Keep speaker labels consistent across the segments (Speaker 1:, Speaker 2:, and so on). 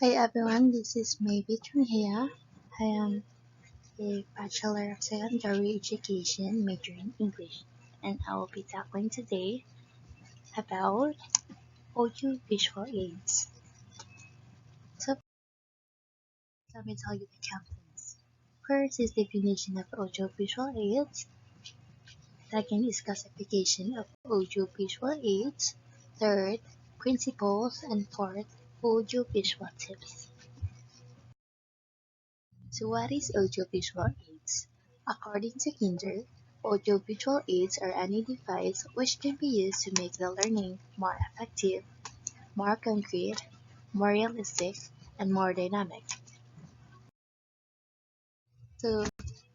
Speaker 1: Hi everyone, this is Maybe Trunhea. I am a Bachelor of Secondary Education major in English, and I will be tackling today about audiovisual aids. So let me tell you the contents. First is definition of audiovisual aids. Second is classification of audiovisual aids. Third, principles, and fourth, audiovisual tips. So what is audiovisual aids? According to Kinder, audiovisual aids are any device which can be used to make the learning more effective, more concrete, more realistic, and more dynamic. So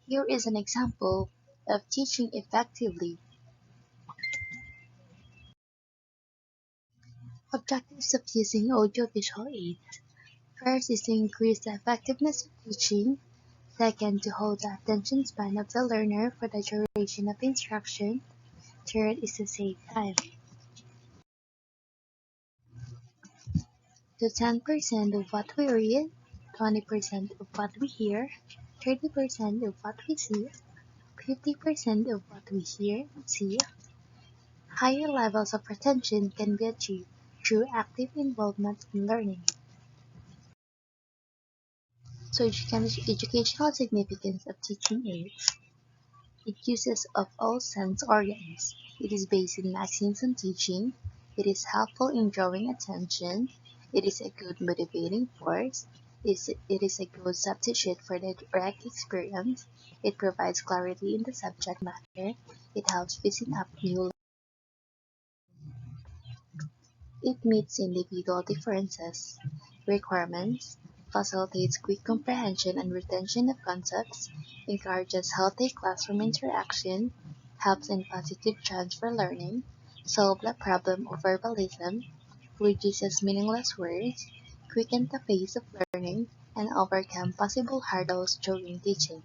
Speaker 1: here is an example of teaching effectively. Objectives of using audiovisual aids. First is to increase the effectiveness of teaching. Second, to hold the attention span of the learner for the duration of instruction. Third is to save time. To 10% of what we read, 20% of what we hear, 30% of what we see, 50% of what we see, higher levels of retention can be achieved through active involvement in learning. So educational significance of teaching aids. It uses of all sense organs. It is based in maxims on teaching. It is helpful in drawing attention. It is a good motivating force. It is a good substitute for the direct experience. It provides clarity in the subject matter. It helps building up new. It meets individual differences, requirements, facilitates quick comprehension and retention of concepts, encourages healthy classroom interaction, helps in positive transfer learning, solves the problem of verbalism, reduces meaningless words, quickens the pace of learning, and overcome possible hurdles during teaching.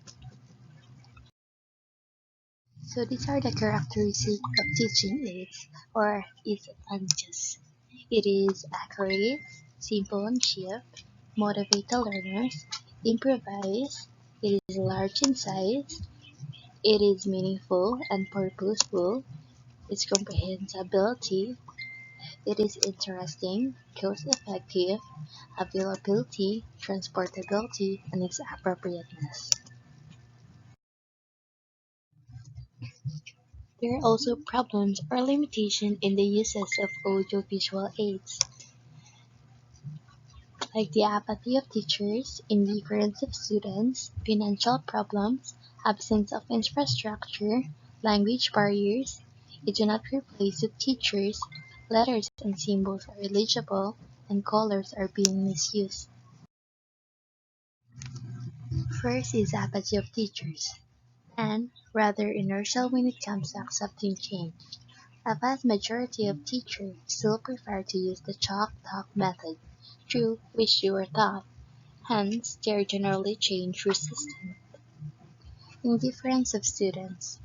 Speaker 1: So these are the characteristics of teaching aids or its advantages. It is accurate, simple and cheap, motivate the learners, improvise, it is large in size, it is meaningful and purposeful, its comprehensibility, it is interesting, cost effective, availability, transportability, and its appropriateness. There are also problems or limitations in the uses of audiovisual aids, like the apathy of teachers, indifference of students, financial problems, absence of infrastructure, language barriers. It do not replace the teachers, letters and symbols are illegible, and colors are being misused. First is apathy of teachers, and rather inertial when it comes to accepting change. A vast majority of teachers still prefer to use the chalk-talk method, through which they were taught. Hence, they are generally change resistant. Indifference of students.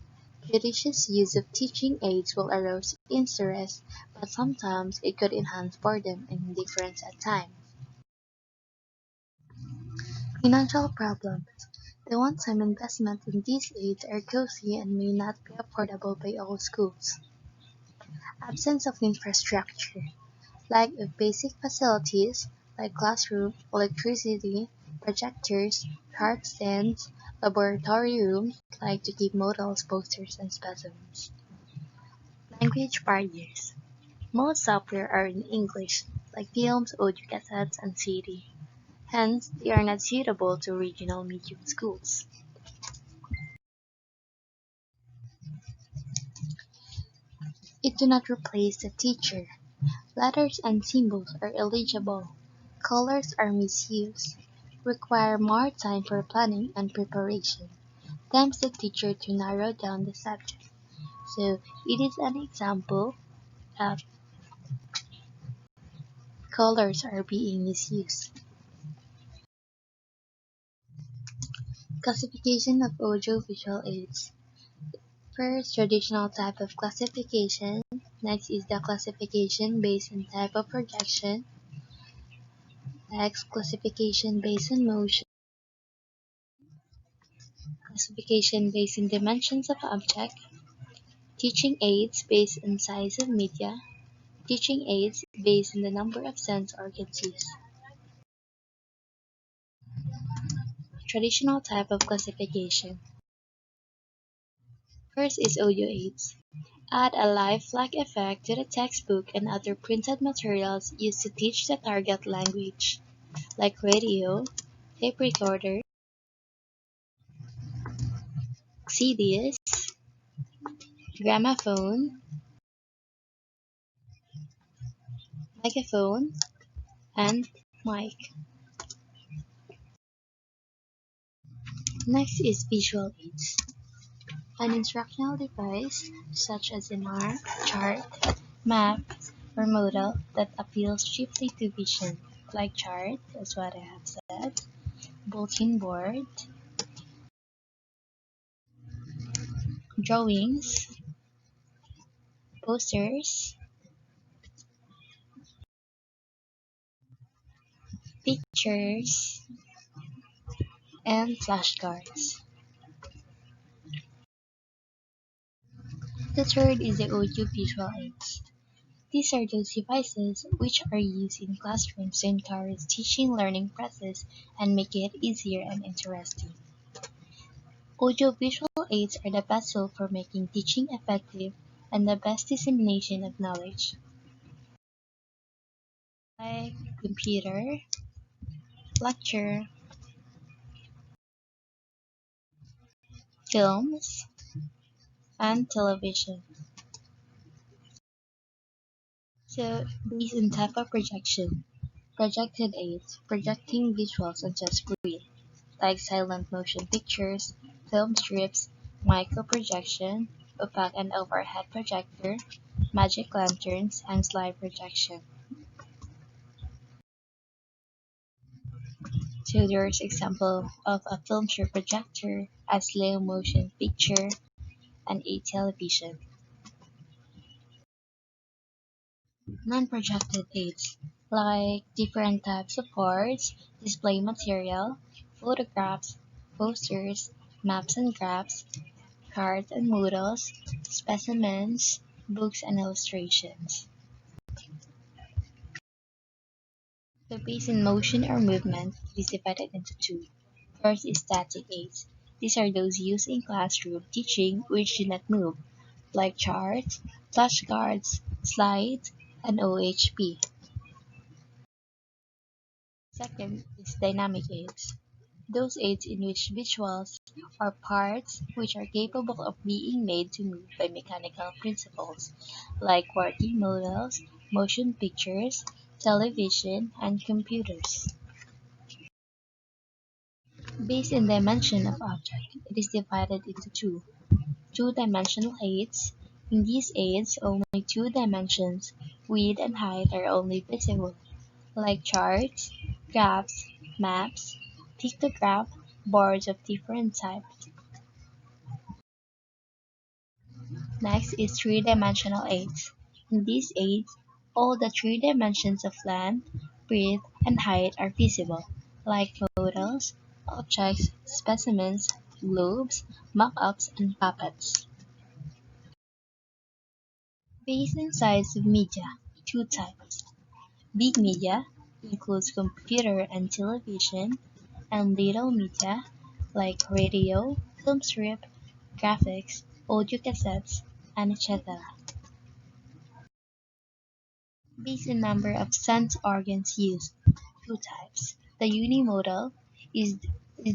Speaker 1: Judicious use of teaching aids will arouse interest, but sometimes it could enhance boredom and indifference at times. Financial problems. The one-time investment in these aids are costly and may not be affordable by all schools. Absence of infrastructure. Lack of basic facilities like classroom, electricity, projectors, chart stands, laboratory rooms like to keep models, posters, and specimens. Language barriers. Most software are in English, like films, audio cassettes, and CD. Hence, they are not suitable to regional medium schools. It do not replace the teacher. Letters and symbols are illegible. Colors are misused. Require more time for planning and preparation. Tempts the teacher to narrow down the subject. So it is an example of colors are being misused. Classification of audiovisual aids. First, traditional type of classification. Next is the classification based on type of projection. Text classification based on motion, classification based on dimensions of object, teaching aids based on size of media, teaching aids based on the number of sense organs used. Traditional type of classification. First is audio aids. Add a live flag effect to the textbook and other printed materials used to teach the target language, like radio, tape recorder, CDs, gramophone, megaphone, and mic. Next is visual aids. An instructional device such as an arm, chart, map, or model that appeals chiefly to vision, like chart, as what I have said, bulletin board, drawings, posters, pictures, and flashcards. The third is the audio-visual aids. These are those devices which are used in classrooms to encourage teaching learning process and make it easier and interesting. Audio-visual aids are the best tool for making teaching effective and the best dissemination of knowledge, like computer, lecture, films, and television. So, based on type of projection, projected aids, projecting visuals onto a screen, like silent motion pictures, film strips, micro-projection, opaque and overhead projector, magic lanterns, and slide projection. So there's example of a film strip projector, a slow motion picture, and a television. Non-projected aids, like different types of boards, display material, photographs, posters, maps and graphs, cards and models, specimens, books and illustrations. The base in motion or movement is divided into two. First is static aids. These are those used in classroom teaching which do not move, like charts, flashcards, slides, and OHP. Second is dynamic aids. Those aids in which visuals or parts which are capable of being made to move by mechanical principles, like working models, motion pictures, television, and computers. Based on dimension of object, it is divided into two. Two-dimensional aids. In these aids, only two dimensions, width and height, are only visible, like charts, graphs, maps, pictograph, boards of different types. Next is three-dimensional aids. In these aids, all the three dimensions of length, breadth, and height are visible, like models, objects, specimens, globes, mock-ups, and puppets. Based on size of media, two types. Big media includes computer and television, and little media like radio, film strip, graphics, audio cassettes, and etc. Based on number of sense organs used, two types. The unimodal is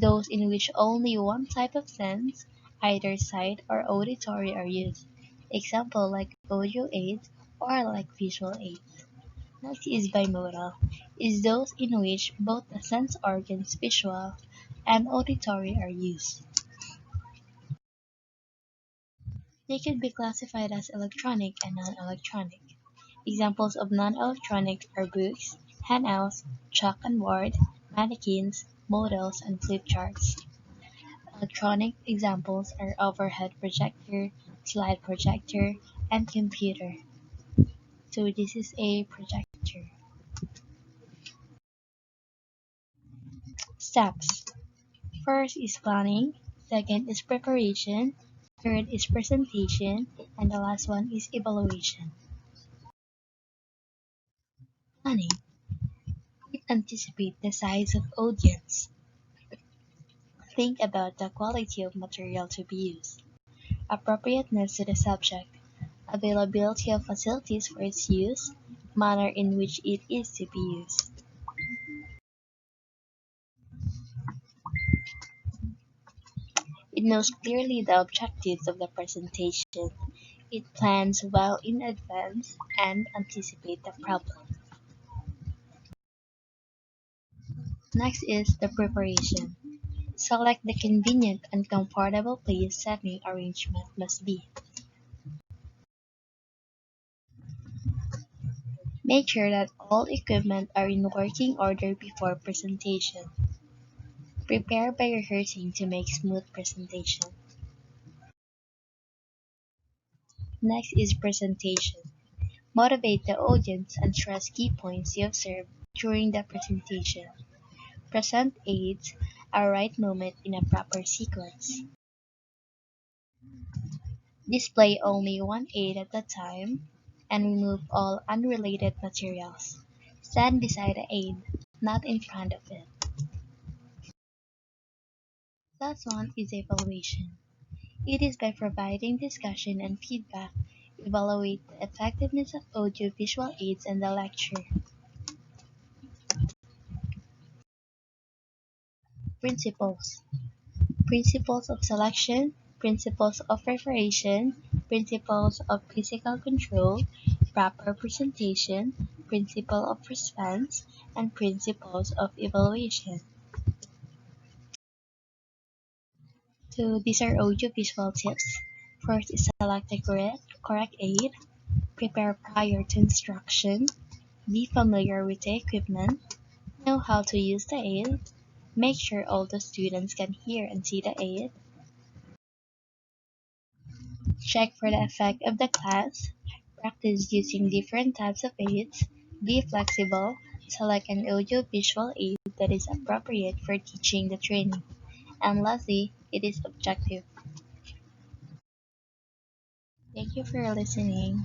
Speaker 1: those in which only one type of sense, either sight or auditory, are used. Example like audio aids or like visual aids. Next is bimodal, is those in which both the sense organs visual and auditory are used. They could be classified as electronic and non-electronic. Examples of non-electronic are books, handouts, chalk and board, mannequins, models, and flip charts. Electronic examples are overhead projector, slide projector, and computer. So this is a projector. Steps. First is planning, second is preparation, third is presentation, and the last one is evaluation. Planning. Anticipate the size of audience. Think about the quality of material to be used, appropriateness to the subject, availability of facilities for its use, manner in which it is to be used. It knows clearly the objectives of the presentation. It plans well in advance and anticipates the problem. Next is the preparation. Select the convenient and comfortable place setting arrangement must be. Make sure that all equipment are in working order before presentation. Prepare by rehearsing to make smooth presentation. Next is presentation. Motivate the audience and stress key points you observe during the presentation. Present aids at right moment in a proper sequence. Display only one aid at a time and remove all unrelated materials. Stand beside the aid, not in front of it. Last one is evaluation. It is by providing discussion and feedback, evaluate the effectiveness of audio-visual aids in the lecture. Principles. Principles of selection, principles of preparation, principles of physical control, proper presentation, principle of response, and principles of evaluation. So these are audio-visual tips. First is select the correct aid, prepare prior to instruction, be familiar with the equipment, know how to use the aid, make sure all the students can hear and see the aid, check for the effect of the class, practice using different types of aids, be flexible, select an audio-visual aid that is appropriate for teaching the training, and lastly, it is objective. Thank you for listening.